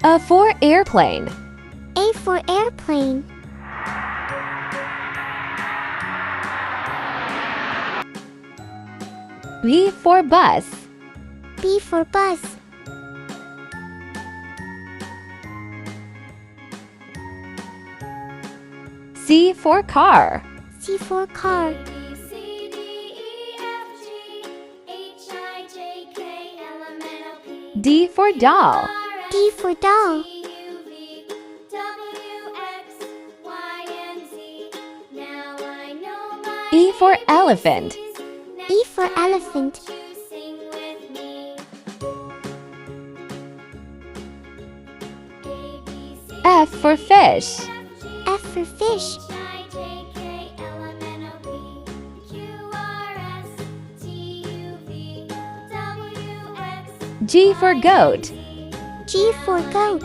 A for airplane. A for airplane. B for bus. B for bus. C for car. C for car. D for doll. D for doll. E for elephant. E for elephant. F for fish. F for fish. G for goat. G for goat.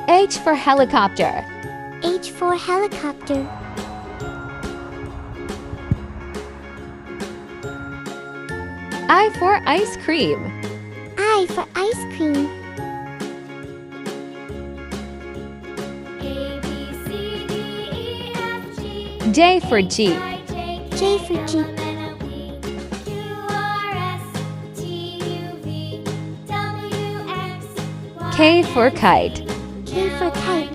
H for helicopter. H for helicopter. I for ice cream. I for ice cream. J for jeep. J for jeep. K for kite. K for kite.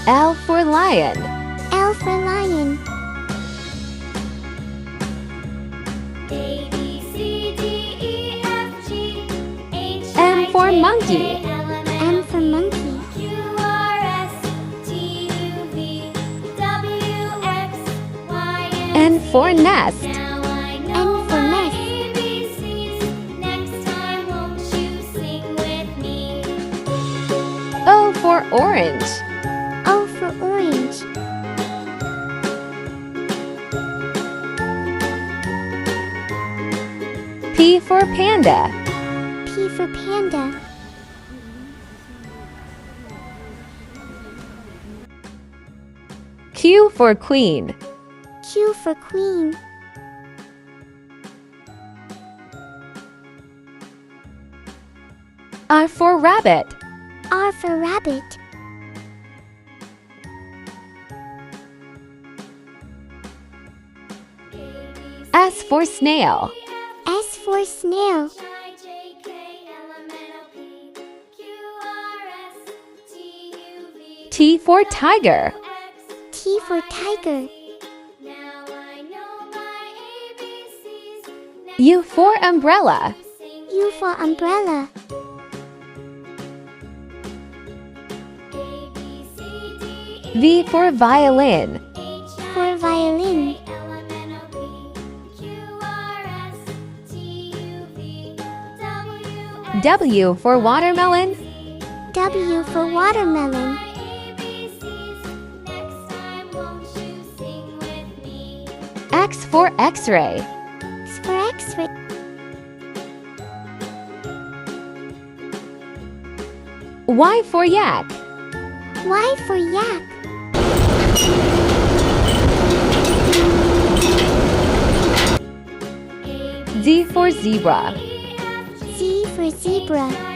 L for lion. L for lion. M for monkey. M for monkey. N for nest. N for nest. O for orange. O for orange. P for panda. P for panda. Q for queen. Q for queen. R for rabbit. R for rabbit. S for snail. S for snail. T for tiger. T for tiger. U for umbrella. U for umbrella. V for violin. For violin. W for watermelon. W for watermelon. X for x-ray. X for X-ray. Y for yak. Y for yak. Z for zebra. Z for zebra.